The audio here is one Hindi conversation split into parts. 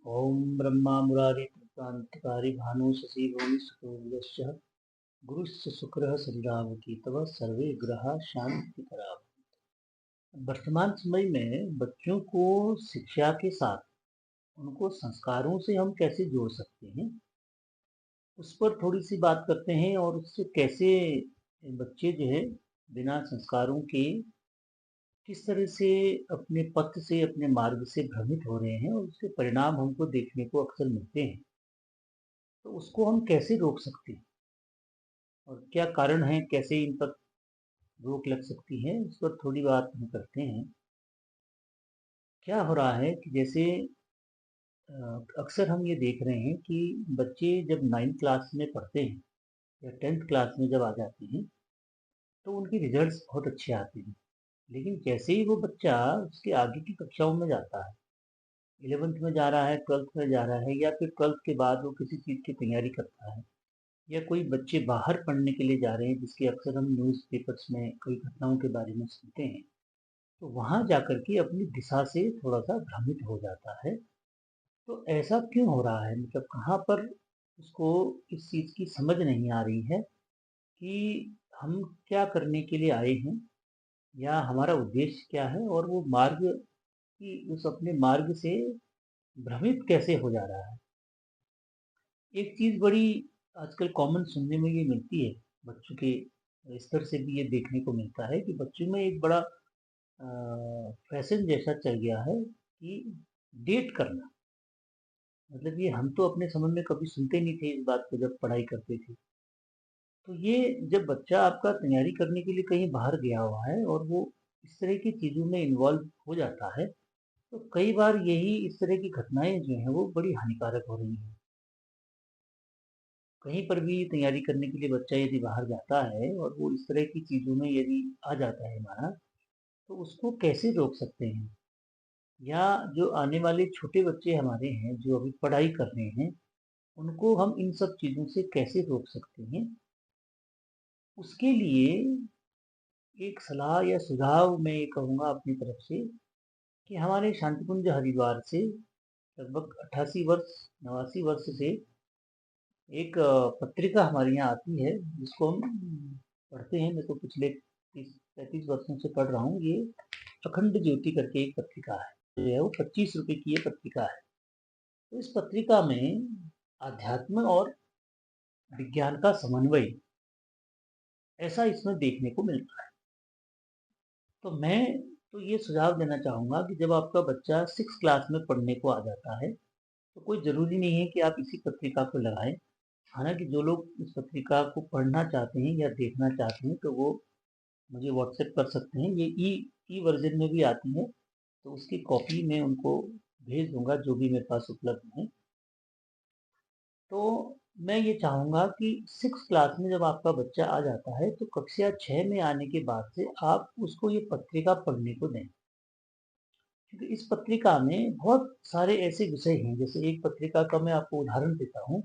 ओम ब्रह्मा मुरारी कृतांतकारी भानु शशि भूमि सुतोर्यश्च गुरुश्च शुक्रः शनिरावति तव सर्वे ग्रह शांति कराव। वर्तमान समय में बच्चों को शिक्षा के साथ उनको संस्कारों से हम कैसे जोड़ सकते हैं, उस पर थोड़ी सी बात करते हैं। और उससे कैसे बच्चे जो है बिना संस्कारों के किस तरह से अपने पथ से, अपने मार्ग से भ्रमित हो रहे हैं और उसके परिणाम हमको देखने को अक्सर मिलते हैं। तो उसको हम कैसे रोक सकते हैं और क्या कारण है, कैसे इन पर रोक लग सकती है, इस पर थोड़ी बात हम करते हैं। क्या हो रहा है कि जैसे अक्सर हम ये देख रहे हैं कि बच्चे जब 9th क्लास में पढ़ते हैं या 10th क्लास में जब आ जाते हैं तो उनके रिजल्ट्स बहुत अच्छे आते हैं। लेकिन जैसे ही वो बच्चा उसके आगे की कक्षाओं में जाता है, 11th में जा रहा है, 12th में जा रहा है, या फिर 12th के बाद वो किसी चीज़ की तैयारी करता है, या कोई बच्चे बाहर पढ़ने के लिए जा रहे हैं जिसकी अक्सर हम न्यूज़पेपर्स में कई घटनाओं के बारे में सुनते हैं, तो वहाँ जाकर के अपनी दिशा से थोड़ा-सा भ्रमित हो जाता है। तो ऐसा क्यों हो रहा है? मतलब कहाँ पर उसको इस चीज़ की समझ नहीं आ रही है कि हम क्या करने के लिए आए हैं या हमारा उद्देश्य क्या है, और वो मार्ग की उस अपने मार्ग से भ्रमित कैसे हो जा रहा है। एक चीज़ बड़ी आजकल कॉमन सुनने में ये मिलती है, बच्चों के स्तर से भी ये देखने को मिलता है कि बच्चों में एक बड़ा फैशन जैसा चल गया है कि डेट करना। मतलब ये हम तो अपने समय में कभी सुनते नहीं थे इस बात को जब पढ़ाई करते थे। तो ये जब बच्चा आपका तैयारी करने के लिए कहीं बाहर गया हुआ है और वो इस तरह की चीज़ों में इन्वॉल्व हो जाता है, तो कई बार यही इस तरह की घटनाएँ जो हैं वो बड़ी हानिकारक हो रही हैं। कहीं पर भी तैयारी करने के लिए बच्चा यदि बाहर जाता है और वो इस तरह की चीज़ों में यदि आ जाता है हमारा, तो उसको कैसे रोक सकते हैं? या जो आने वाले छोटे बच्चे हमारे हैं, जो अभी पढ़ाई कर रहे हैं, उनको हम इन सब चीज़ों से कैसे रोक सकते हैं? उसके लिए एक सलाह या सुझाव मैं ये कहूँगा अपनी तरफ से कि हमारे शांतिकुंज हरिद्वार से लगभग 88 वर्ष, 89 वर्ष से एक पत्रिका हमारे यहाँ आती है जिसको हम पढ़ते हैं। मैं तो पिछले 30-35 वर्षों से पढ़ रहा हूँ। ये अखंड ज्योति करके एक पत्रिका है, जो है वो 25 रुपए की ये पत्रिका है। तो इस पत्रिका में आध्यात्म और विज्ञान का समन्वय ऐसा इसमें देखने को मिलता है। तो मैं तो ये सुझाव देना चाहूँगा कि जब आपका बच्चा 6 क्लास में पढ़ने को आ जाता है, तो कोई ज़रूरी नहीं है कि आप इसी पत्रिका को लगाएँ। हालाँकि जो लोग इस पत्रिका को पढ़ना चाहते हैं या देखना चाहते हैं, तो वो मुझे व्हाट्सएप कर सकते हैं। ये ई वर्ज़न में भी आती है, तो उसकी कॉपी मैं उनको भेज दूँगा जो भी मेरे पास उपलब्ध है। तो मैं ये चाहूँगा कि 6 क्लास में जब आपका बच्चा आ जाता है, तो कक्षा 6 में आने के बाद से आप उसको ये पत्रिका पढ़ने को दें। क्योंकि इस पत्रिका में बहुत सारे ऐसे विषय हैं, जैसे एक पत्रिका का मैं आपको उदाहरण देता हूँ।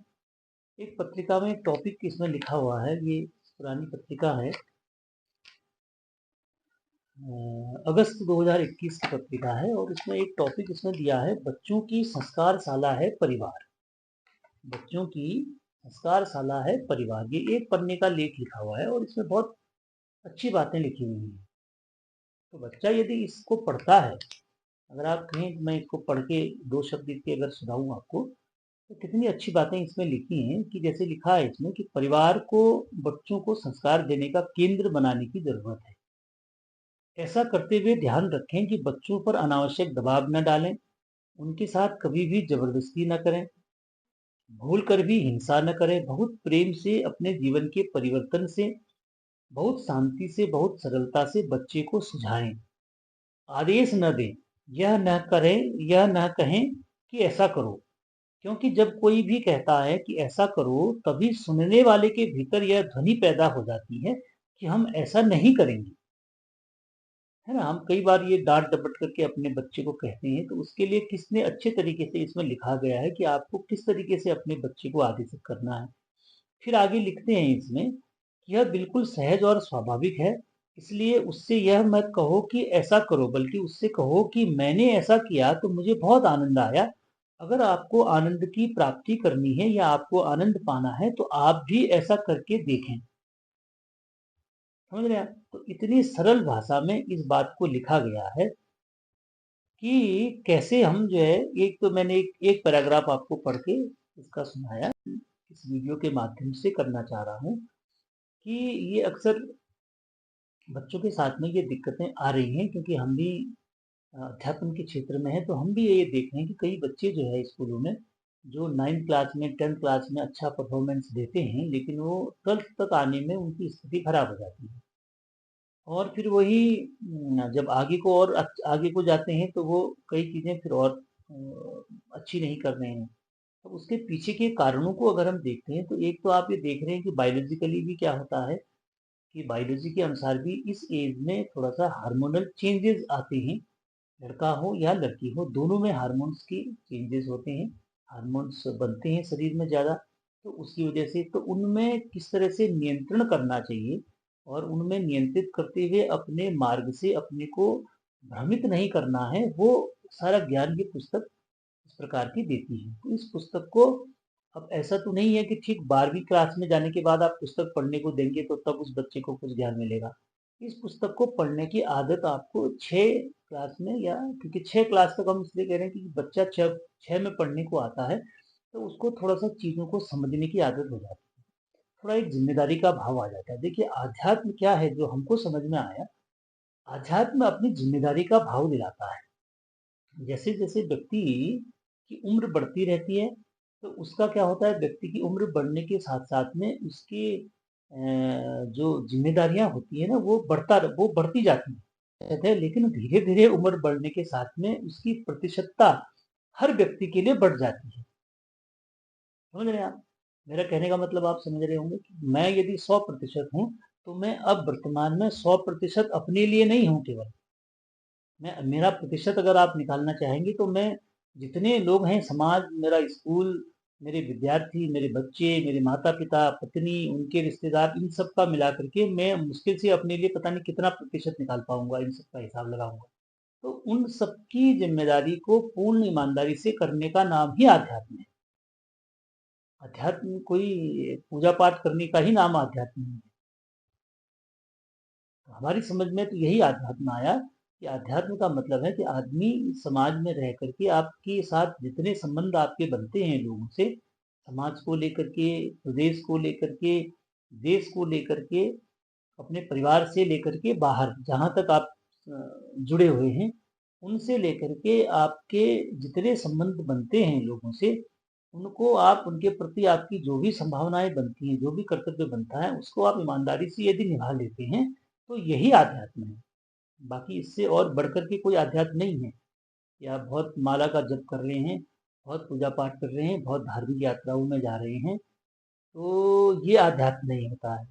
एक पत्रिका में एक टॉपिक इसमें लिखा हुआ है, ये पुरानी पत्रिका है, अगस्त 2021 की पत्रिका है, और इसमें एक टॉपिक इसमें दिया है, बच्चों की संस्कारशाला है परिवार। बच्चों की संस्कारशाला है परिवार, ये एक पन्ने का लेख लिखा हुआ है और इसमें बहुत अच्छी बातें लिखी हुई हैं। तो बच्चा यदि इसको पढ़ता है, अगर आप कहें मैं इसको पढ़ के 2 शब्द इसके अगर सुनाऊँ आपको, तो कितनी अच्छी बातें इसमें लिखी हैं कि जैसे लिखा है इसमें कि परिवार को बच्चों को संस्कार देने का केंद्र बनाने की ज़रूरत है। ऐसा करते हुए ध्यान रखें कि बच्चों पर अनावश्यक दबाव न डालें, उनके साथ कभी भी ज़बरदस्ती न करें, भूल कर भी हिंसा न करें, बहुत प्रेम से अपने जीवन के परिवर्तन से, बहुत शांति से, बहुत सरलता से बच्चे को सुझाएं, आदेश न दें, यह न कहें कि ऐसा करो, क्योंकि जब कोई भी कहता है कि ऐसा करो, तभी सुनने वाले के भीतर यह ध्वनि पैदा हो जाती है कि हम ऐसा नहीं करेंगे। है ना? हम कई बार ये डाँट डपट करके अपने बच्चे को कहते हैं, तो उसके लिए किसने अच्छे तरीके से इसमें लिखा गया है कि आपको किस तरीके से अपने बच्चे को आदेशित करना है। फिर आगे लिखते हैं इसमें कि यह बिल्कुल सहज और स्वाभाविक है, इसलिए उससे यह मत कहो कि ऐसा करो, बल्कि उससे कहो कि मैंने ऐसा किया तो मुझे बहुत आनंद आया, अगर आपको आनंद की प्राप्ति करनी है या आपको आनंद पाना है तो आप भी ऐसा करके देखें। समझ रहे हैं आप? तो इतनी सरल भाषा में इस बात को लिखा गया है कि कैसे हम जो है, एक तो मैंने एक पैराग्राफ आपको पढ़ के इसका सुनाया, इस वीडियो के माध्यम से करना चाह रहा हूँ कि ये अक्सर बच्चों के साथ में ये दिक्कतें आ रही हैं, क्योंकि हम भी अध्यापन के क्षेत्र में हैं, तो हम भी ये देख रहे हैं कि कई बच्चे जो है स्कूलों में, जो 9th क्लास में 10th क्लास में अच्छा परफॉर्मेंस देते हैं, लेकिन वो 12th तक आने में उनकी स्थिति खराब हो जाती है। और फिर वही जब आगे को और आगे को जाते हैं तो वो कई चीज़ें फिर और अच्छी नहीं कर रहे हैं। तो उसके पीछे के कारणों को अगर हम देखते हैं तो एक तो आप ये देख रहे हैं कि बायोलॉजिकली भी क्या होता है कि बायोलॉजी के अनुसार भी इस एज में थोड़ा-सा हार्मोनल चेंजेस आते हैं। लड़का हो या लड़की हो, दोनों में हार्मोन्स की चेंजेस होते हैं, हार्मोन्स बनते हैं शरीर में ज़्यादा, तो उसकी वजह से तो उनमें किस तरह से नियंत्रण करना चाहिए और उनमें नियंत्रित करते हुए अपने मार्ग से अपने को भ्रमित नहीं करना है, वो सारा ज्ञान ये पुस्तक इस प्रकार की देती है। तो इस पुस्तक को, अब ऐसा तो नहीं है कि ठीक 12वीं क्लास में जाने के बाद आप पुस्तक पढ़ने को देंगे तो तब उस बच्चे को कुछ ज्ञान मिलेगा। इस पुस्तक को पढ़ने की आदत आपको 6 क्लास में, या क्योंकि 6 क्लास तक हम इसलिए कह रहे हैं कि बच्चा 6 में पढ़ने को आता है, तो उसको थोड़ा-सा चीज़ों को समझने की आदत हो जाती है। थोड़ा एक ज़िम्मेदारी का भाव आ जाता है। देखिए आध्यात्म क्या है जो हमको समझ में आया, आध्यात्म अपनी ज़िम्मेदारी का भाव दिलाता है। जैसे-जैसे व्यक्ति की उम्र बढ़ती रहती है, तो उसका क्या होता है, व्यक्ति की उम्र बढ़ने के साथ-साथ में उसकी जो ज़िम्मेदारियाँ होती हैं ना, वो बढ़ती जाती हैं। कहते हैं लेकिन धीरे-धीरे उम्र बढ़ने के साथ में उसकी प्रतिशतता हर व्यक्ति के लिए बढ़ जाती है। समझ रहे हैं आप? मेरा कहने का मतलब आप समझ रहे होंगे कि मैं यदि 100% हूँ, तो मैं अब वर्तमान में 100% अपने लिए नहीं हूँ केवल। मैं मेरा प्रतिशत अगर आप निकालना चाहेंगे तो मैं जितने लोग हैं, समाज, मेरा स्कूल, मेरे विद्यार्थी, मेरे बच्चे, मेरे माता-पिता, पत्नी, उनके रिश्तेदार, इन सब का मिला करके मैं मुश्किल से अपने लिए पता नहीं कितना प्रतिशत निकाल पाऊँगा, इन सब का हिसाब लगाऊँगा। तो उन सबकी ज़िम्मेदारी को पूर्ण ईमानदारी से करने का नाम ही आध्यात्म है। अध्यात्म कोई पूजा-पाठ करने का ही नाम आध्यात्म नहीं है। हमारी समझ में तो यही अध्यात्म आया कि अध्यात्म का मतलब है कि आदमी समाज में रह करके आपके साथ जितने संबंध आपके बनते हैं लोगों से, समाज को लेकर के, प्रदेश को लेकर के, देश को लेकर के, अपने परिवार से लेकर के बाहर जहाँ तक आप जुड़े हुए हैं, उनसे लेकर के आपके जितने संबंध बनते हैं लोगों से, उनको आप, उनके प्रति आपकी जो भी संभावनाएँ बनती हैं, जो भी कर्तव्य बनता है, उसको आप ईमानदारी से यदि निभा लेते हैं, तो यही आध्यात्म है। बाकी इससे और बढ़कर के कोई आध्यात्म नहीं है कि आप बहुत माला का जप कर रहे हैं, बहुत पूजा पाठ कर रहे हैं, बहुत धार्मिक यात्राओं में जा रहे हैं, तो ये आध्यात्म नहीं होता है।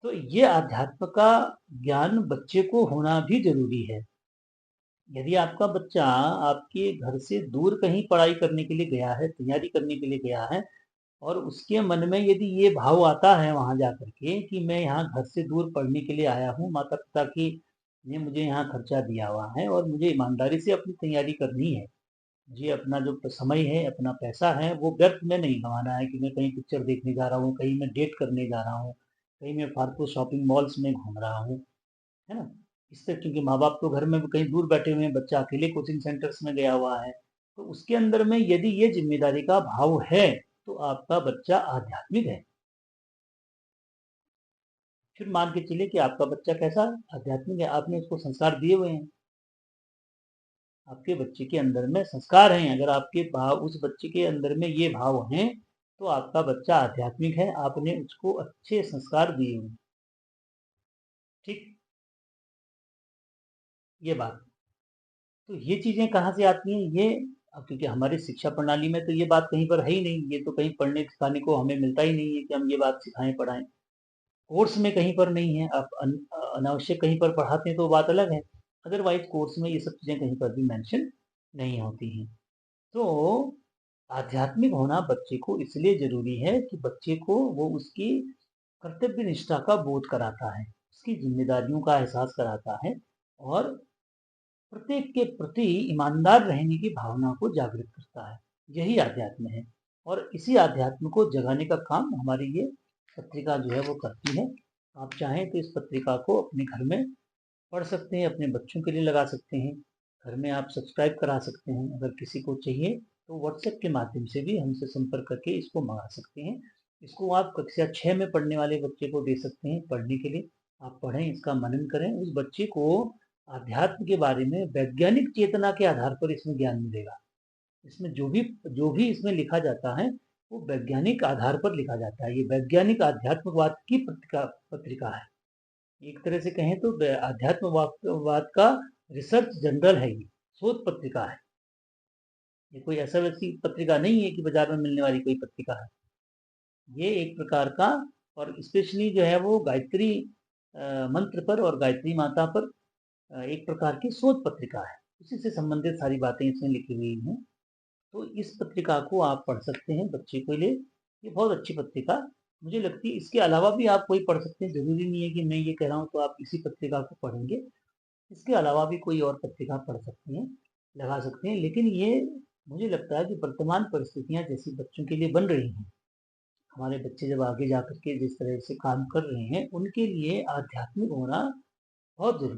तो ये अध्यात्म का ज्ञान बच्चे को होना भी ज़रूरी है। यदि आपका बच्चा आपके घर से दूर कहीं पढ़ाई करने के लिए गया है, तैयारी करने के लिए गया है, और उसके मन में यदि ये भाव आता है वहाँ जाकर के कि मैं यहाँ घर से दूर पढ़ने के लिए आया हूँ, माता-पिता की ने मुझे यहाँ खर्चा दिया हुआ है और मुझे ईमानदारी से अपनी तैयारी करनी है। मुझे अपना जो समय है, अपना पैसा है, वो व्यर्थ में नहीं गँवाना है कि मैं कहीं पिक्चर देखने जा रहा हूँ, कहीं मैं डेट करने जा रहा हूँ, कहीं मैं फालतू शॉपिंग मॉल्स में घूम रहा हूँ, है ना? इससे, क्योंकि माँ-बाप तो घर में भी कहीं दूर बैठे हुए हैं, बच्चा अकेले कोचिंग सेंटर्स में गया हुआ है। तो उसके अंदर में यदि ये ज़िम्मेदारी का भाव है, तो आपका बच्चा आध्यात्मिक है। फिर मान के चलिए कि आपका बच्चा कैसा आध्यात्मिक है, आपने उसको संस्कार दिए हुए हैं। आपके बच्चे के अंदर में संस्कार हैं, अगर आपके भाव उस बच्चे के अंदर में ये भाव हैं, तो आपका बच्चा आध्यात्मिक है, आपने उसको अच्छे संस्कार दिए हुए हैं। ठीक, ये बात। तो ये चीज़ें कहाँ से आती हैं? ये अब क्योंकि हमारी शिक्षा प्रणाली में तो ये बात कहीं पर है ही नहीं, ये तो कहीं पढ़ने-सिखाने को हमें मिलता ही नहीं है कि हम ये बात सिखाएँ, पढ़ाएँ। कोर्स में कहीं पर नहीं है, आप अनावश्यक कहीं पर पढ़ाते हैं तो बात अलग है। अदरवाइज़ कोर्स में ये सब चीज़ें कहीं पर भी मेंशन नहीं होती हैं। तो आध्यात्मिक होना बच्चे को इसलिए ज़रूरी है कि बच्चे को वो उसकी कर्तव्य निष्ठा का बोध कराता है, उसकी ज़िम्मेदारियों का एहसास कराता है, और प्रत्येक के प्रति ईमानदार रहने की भावना को जागृत करता है। यही आध्यात्म है और इसी आध्यात्म को जगाने का काम हमारी ये पत्रिका जो है वो करती है। आप चाहें तो इस पत्रिका को अपने घर में पढ़ सकते हैं, अपने बच्चों के लिए लगा सकते हैं, घर में आप सब्सक्राइब करा सकते हैं। अगर किसी को चाहिए तो व्हाट्सएप के माध्यम से भी हमसे संपर्क करके इसको मंगा सकते हैं। इसको आप कक्षा 6 में पढ़ने वाले बच्चे को दे सकते हैं पढ़ने के लिए। आप पढ़ें, इसका मनन करें, उस बच्चे को आध्यात्म के बारे में वैज्ञानिक चेतना के आधार पर इसमें ज्ञान मिलेगा। इसमें जो भी इसमें लिखा जाता है, वो वैज्ञानिक आधार पर लिखा जाता है। ये वैज्ञानिक आध्यात्मवाद की पत्रिका पत्रिका है। एक तरह से कहें तो अध्यात्मवाद का रिसर्च जर्नल है ये, शोध पत्रिका है। ये कोई ऐसा वैसी पत्रिका नहीं है कि बाजार में मिलने वाली कोई पत्रिका है। ये एक प्रकार का और स्पेशली जो है वो गायत्री मंत्र पर और गायत्री माता पर एक प्रकार की शोध पत्रिका है। उसी से संबंधित सारी बातें इसमें लिखी हुई हैं। तो इस पत्रिका को आप पढ़ सकते हैं बच्चे के लिए। ये बहुत अच्छी पत्रिका मुझे लगती है। इसके अलावा भी आप कोई पढ़ सकते हैं, ज़रूरी नहीं है कि मैं ये कह रहा हूँ तो आप इसी पत्रिका को पढ़ेंगे। इसके अलावा भी कोई और पत्रिका पढ़ सकते हैं, लगा सकते हैं। लेकिन ये मुझे लगता है कि वर्तमान परिस्थितियाँ जैसी बच्चों के लिए बन रही हैं, हमारे बच्चे जब आगे जा कर के जिस तरह से काम कर रहे हैं, उनके लिए आध्यात्मिक होना बहुत ज़रूरी है।